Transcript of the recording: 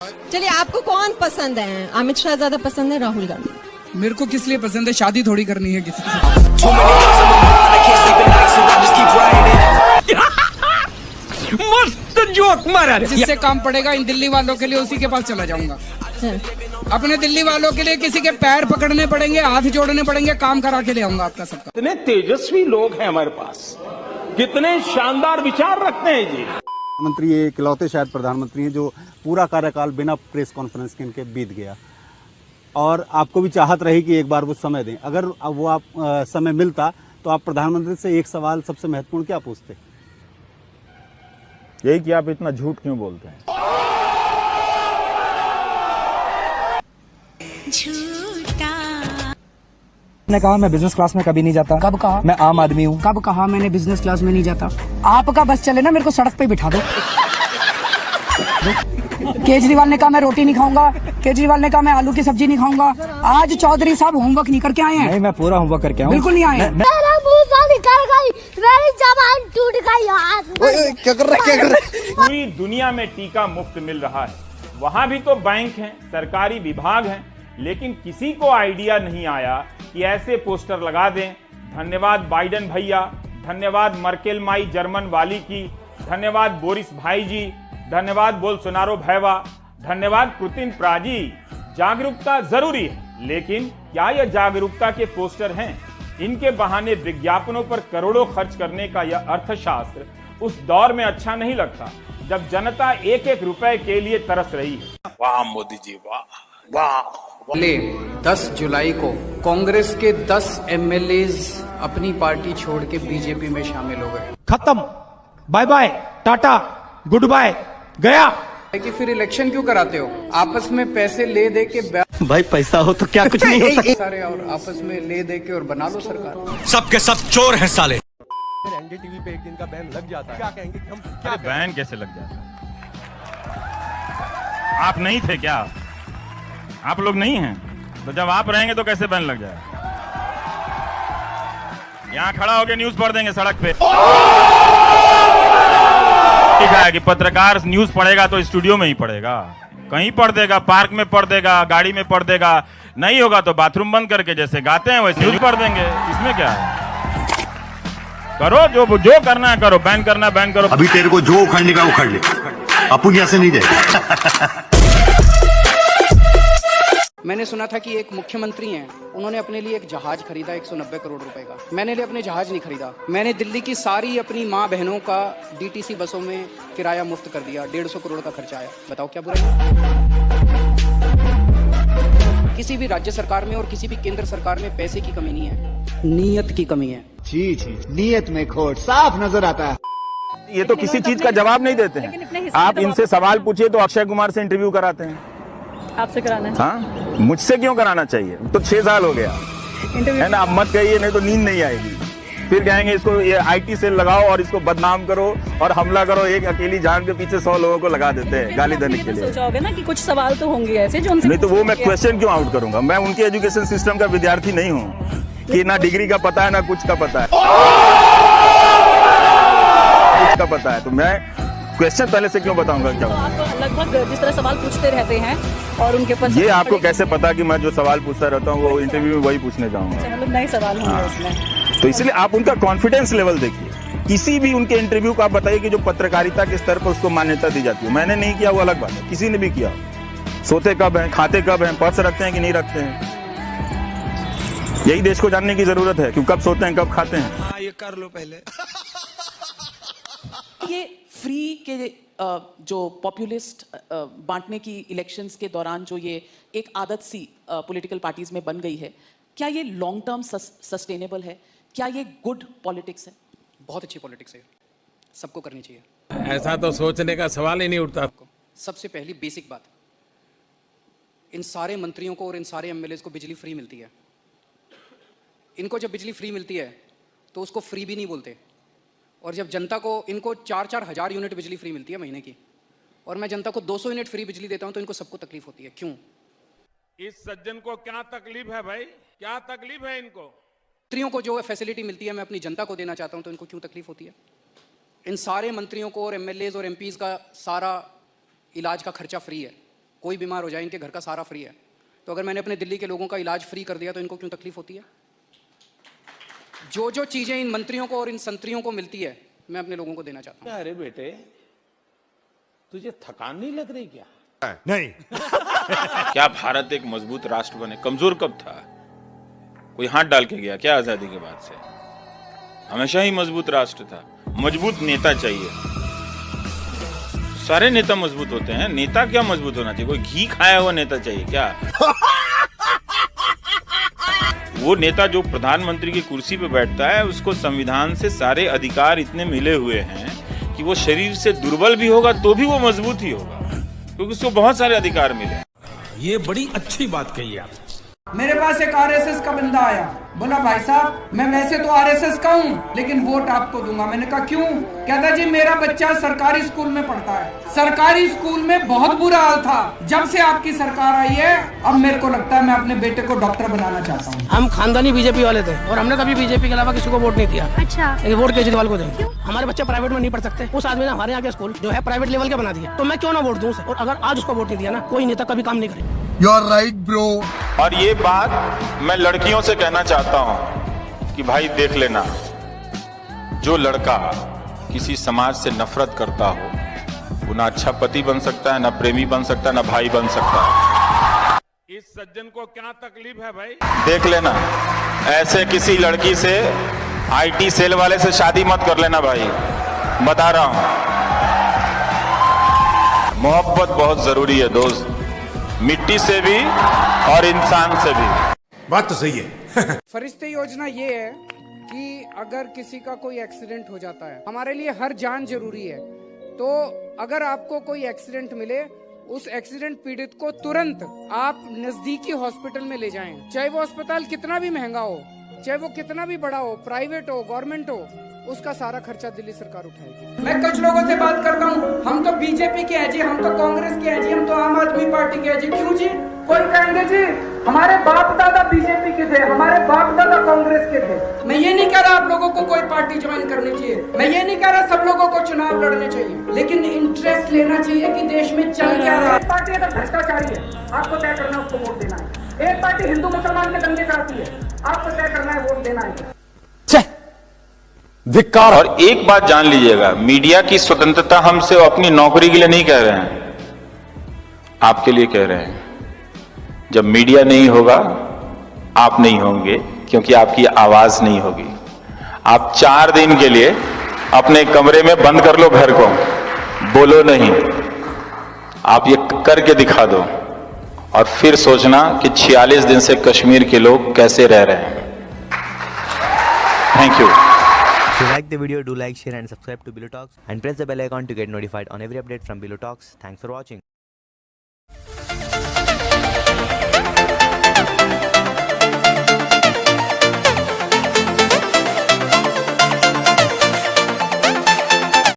चलिए, आपको कौन पसंद है? अमित शाह ज्यादा पसंद है, राहुल गांधी? मेरे को किस लिए पसंद है? शादी थोड़ी करनी है किसी से। मस्त जोक मारा। जिससे काम पड़ेगा इन दिल्ली वालों के लिए, उसी के पास चला जाऊंगा। अपने दिल्ली वालों के लिए किसी के पैर पकड़ने पड़ेंगे, हाथ जोड़ने पड़ेंगे, काम करा के ले आऊंगा आपका सबका। कितने तेजस्वी लोग हैं हमारे पास, कितने शानदार विचार रखते हैं जी। प्रधानमंत्री ये इकलौते शायद प्रधानमंत्री हैं जो पूरा कार्यकाल बिना प्रेस कॉन्फ्रेंस के इनके बीत गया, और आपको भी चाहत रही कि एक बार वो समय दें। अगर वो आप समय मिलता तो आप प्रधानमंत्री से एक सवाल सबसे महत्वपूर्ण क्या पूछते? यही कि आप इतना झूठ क्यों बोलते हैं? ने कहा मैं बिजनेस क्लास में कभी नहीं जाता। कब कहा? मैं आम आदमी हूँ। कब कहा मैंने बिजनेस क्लास में नहीं जाता? आपका बस चले ना, मेरे को सड़क पे बिठा दो। केजरीवाल ने कहा मैं रोटी नहीं खाऊंगा, केजरीवाल ने कहा मैं आलू की सब्जी नहीं खाऊंगा। आज चौधरी साहब होमवर्क नहीं करके आए हैं। नहीं, मैं पूरा होमवर्क करके आऊँ। बिल्कुल नहीं आए हैं। निकल गई, मेरी जबान टूट गई यार। क्या कर रहे? पूरी दुनिया में टीका मुफ्त मिल रहा है, वहाँ भी तो बैंक हैं, सरकारी विभाग हैं, लेकिन किसी को आइडिया नहीं आया कि ऐसे पोस्टर लगा दें, धन्यवाद बाइडन भैया, धन्यवाद मर्केल माई जर्मन वाली की, धन्यवाद बोरिस भाई जी, धन्यवाद बोल्सोनारो भैया, धन्यवाद पुतिन प्राजी। जागरूकता जरूरी है, लेकिन क्या यह जागरूकता के पोस्टर हैं? इनके बहाने विज्ञापनों पर करोड़ों खर्च करने का यह अर्थशास्त्र उस दौर में अच्छा नहीं लगता जब जनता एक एक रुपए के लिए तरस रही है। वाह मोदी जी, वाह वाह। 10 जुलाई को कांग्रेस के 10 एमएलएज अपनी पार्टी छोड़ के बीजेपी में शामिल हो गए। खत्म, bye bye, tata, good bye, गया। कि फिर इलेक्शन क्यों कराते हो? आपस में पैसे ले दे के भाई पैसा हो तो क्या कुछ नहीं होता सारे, और आपस में ले दे के और बना लो सरकार। सबके सब चोर हैं साले। एनडीटीवी पे एक दिन का बैन लग जाता है, क्या कहेंगे हम? क्या बैन कैसे लग जाता है? आप नहीं थे क्या? आप लोग नहीं हैं तो जब आप रहेंगे तो कैसे बैन लग जाए? यहाँ खड़ा होकर न्यूज पढ़ देंगे सड़क पे। ठीक है कि पत्रकार न्यूज पढ़ेगा तो स्टूडियो में ही पढ़ेगा, कहीं पढ़ देगा, पार्क में पढ़ देगा, गाड़ी में पढ़ देगा, नहीं होगा तो बाथरूम बंद करके जैसे गाते हैं वैसे न्यूज पढ़ देंगे। इसमें क्या है? करो जो करना है करो, बैन करना है बैन करो। अभी तेरे को जो उखाड़ने का उखाड़ ले, अपन यहाँ से नहीं जाए। मैंने सुना था कि एक मुख्यमंत्री हैं, उन्होंने अपने लिए एक जहाज खरीदा 190 करोड़ रुपए का। मैंने लिए अपने जहाज नहीं खरीदा, मैंने दिल्ली की सारी अपनी माँ बहनों का डीटीसी बसों में किराया मुफ्त कर दिया। 150 करोड़ का खर्चा आया। बताओ क्या बुराई? किसी भी राज्य सरकार में और किसी भी केंद्र सरकार में पैसे की कमी नहीं है, नीयत की कमी है। जी नीयत में खोट साफ नजर आता है। ये तो किसी चीज का जवाब नहीं देते हैं। आप इनसे सवाल पूछिए तो अक्षय कुमार से इंटरव्यू कराते हैं। आपसे कराना है? हाँ, मुझसे क्यों कराना चाहिए? तो 6 साल हो गया है ना। आप मत कहिए, नहीं तो नींद नहीं आएगी। फिर कहेंगे इसको ये आईटी सेल लगाओ और इसको बदनाम करो और हमला करो। एक अकेली जान के पीछे 100 लोगों को लगा देते हैं गाली देने के लिए। सोचा होगा ना कि कुछ सवाल तो होंगे ऐसे जो उनसे नहीं तो वो मैं क्वेश्चन क्यों आउट करूंगा? मैं उनके एजुकेशन सिस्टम का विद्यार्थी नहीं हूँ कि ना डिग्री का पता है ना कुछ का पता है, कुछ का पता है। तो मैं क्वेश्चन पहले से क्यों बताऊंगा? क्या आप लगभग जिस तरह सवाल पूछते रहते हैं और उनके ऊपर ये आपको कैसे पता कि मैं जो सवाल पूछता रहता हूँ वो इंटरव्यू में वही पूछने जाऊंगा? मतलब नए सवाल होंगे उसमें। तो इसलिए आप उनका कॉन्फिडेंस लेवल देखिए। किसी भी उनके इंटरव्यू को आप बताइए कि जो पत्रकारिता के स्तर पर उसको मान्यता दी जाती है। मैंने नहीं किया वो अलग बात है, किसी ने भी किया। सोते कब हैं, खाते कब हैं, पर्स रखते हैं कि नहीं रखते हैं, यही देश को जानने की जरूरत है कि कब सोते हैं कब खाते हैं। ये कर लो पहले। ये फ्री के जो पॉपुलिस्ट बांटने की इलेक्शंस के दौरान जो ये एक आदत सी पॉलिटिकल पार्टीज में बन गई है, क्या ये लॉन्ग टर्म सस्टेनेबल है? क्या ये गुड पॉलिटिक्स है? बहुत अच्छी पॉलिटिक्स है, सबको करनी चाहिए। ऐसा तो सोचने का सवाल ही नहीं उठता। सबसे पहली बेसिक बात, इन सारे मंत्रियों को और इन सारे एमएलएज को बिजली फ्री मिलती है। इनको जब बिजली फ्री मिलती है तो उसको फ्री भी नहीं बोलते। और जब जनता को, इनको 4-4 हज़ार यूनिट बिजली फ्री मिलती है महीने की, और मैं जनता को 200 यूनिट फ्री बिजली देता हूं तो इनको सबको तकलीफ होती है। क्यों? इस सज्जन को क्या तकलीफ है भाई? क्या तकलीफ है इनको? मंत्रियों को जो फैसिलिटी मिलती है मैं अपनी जनता को देना चाहता हूं तो इनको क्यों तकलीफ होती है? इन सारे मंत्रियों को और एमएलएज और एमपीज का सारा इलाज का खर्चा फ्री है। कोई बीमार हो जाए इनके घर का सारा फ्री है। तो अगर मैंने अपने दिल्ली के लोगों का इलाज फ्री कर दिया तो इनको क्यों तकलीफ होती है? जो जो चीज़ें इन मंत्रियों को और इन संतरियों को मिलती है मैं अपने लोगों को देना चाहता हूँ। अरे बेटे, तुझे थकान नहीं लग रही क्या? नहीं। क्या भारत एक मजबूत राष्ट्र बने? कमजोर कब था? कोई हाथ डाल के गया क्या आजादी के बाद से? हमेशा ही मजबूत राष्ट्र था। मजबूत नेता चाहिए। सारे नेता मजबूत होते हैं, नेता क्या मजबूत होना चाहिए? कोई घी खाया हुआ नेता चाहिए क्या? वो नेता जो प्रधानमंत्री की कुर्सी पे बैठता है उसको संविधान से सारे अधिकार इतने मिले हुए हैं कि वो शरीर से दुर्बल भी होगा तो भी वो मजबूत ही होगा, क्योंकि उसको बहुत सारे अधिकार मिले हैं। ये बड़ी अच्छी बात कही आप। मेरे पास एक आरएसएस का बंदा आया, बोला भाई साहब मैं वैसे तो आरएसएस का हूँ लेकिन वोट आपको दूंगा। मैंने कहा क्यों? कहता जी मेरा बच्चा सरकारी स्कूल में पढ़ता है, सरकारी स्कूल में बहुत बुरा हाल था, जब से आपकी सरकार आई है अब मेरे को लगता है मैं अपने बेटे को डॉक्टर बनाना चाहता हूँ। हम खानदानी बीजेपी वाले थे और हमने कभी बीजेपी के अलावा किसी को वोट नहीं दिया। अच्छा, वोट केजरीवाल को देंगे। हमारे बच्चे प्राइवेट में नहीं पढ़ सकते, उस आदमी ने हमारे यहाँ के स्कूल जो है प्राइवेट लेवल के बना दिए, तो मैं क्यों ना वोट दूं उसे? और अगर आज उसको वोट नहीं दिया ना, कोई नेता कभी काम नहीं करे। You are right bro. और ये बात मैं लड़कियों से कहना चाहता हूं कि भाई देख लेना, जो लड़का किसी समाज से नफरत करता हो वो ना अच्छा पति बन सकता है, ना प्रेमी बन सकता है, ना भाई बन सकता है। इस सज्जन को क्या तकलीफ है भाई? देख लेना, ऐसे किसी लड़की से आईटी सेल वाले से शादी मत कर लेना भाई, बता रहा हूं। मोहब्बत बहुत जरूरी है दोस्त, मिट्टी से भी और इंसान से भी। बात तो सही है। फरिश्ते योजना ये है कि अगर किसी का कोई एक्सीडेंट हो जाता है, हमारे लिए हर जान जरूरी है, तो अगर आपको कोई एक्सीडेंट मिले उस एक्सीडेंट पीड़ित को तुरंत आप नजदीकी हॉस्पिटल में ले जाएं, चाहे वो अस्पताल कितना भी महंगा हो, चाहे वो कितना भी बड़ा हो, प्राइवेट हो, गवर्नमेंट हो, उसका सारा खर्चा दिल्ली सरकार उठाएगी। मैं कुछ लोगों से बात करता हूँ, हम तो बीजेपी के हैं जी, हम तो कांग्रेस के हैं जी, हम तो आम आदमी पार्टी के हैं जी। क्यों जी? कोई कहेंगे जी हमारे बाप दादा बीजेपी के थे, हमारे बाप दादा कांग्रेस के थे। मैं ये नहीं कह रहा आप लोगों को कोई पार्टी ज्वाइन करनी चाहिए, मैं ये नहीं कह रहा सब लोगों को चुनाव लड़ने चाहिए, लेकिन इंटरेस्ट लेना चाहिए कि देश में चल क्या रहा है। एक पार्टी अगर भ्रष्टाचारी है आपको तय करना है उसको वोट देना है, एक पार्टी हिंदू मुसलमान के दंगे करती है आपको तय करना है वोट देना है। और एक बात जान लीजिएगा, मीडिया की स्वतंत्रता हमसे अपनी नौकरी के लिए नहीं कह रहे हैं, आपके लिए कह रहे हैं। जब मीडिया नहीं होगा आप नहीं होंगे, क्योंकि आपकी आवाज नहीं होगी। आप 4 दिन के लिए अपने कमरे में बंद कर लो घर को, बोलो नहीं, आप ये करके दिखा दो और फिर सोचना कि 46 दिन से कश्मीर के लोग कैसे रह रहे हैं। Thank you. If you like the video, do like, share and subscribe to Below Talks and press the bell icon to get notified on every update from Below Talks. Thanks for watching.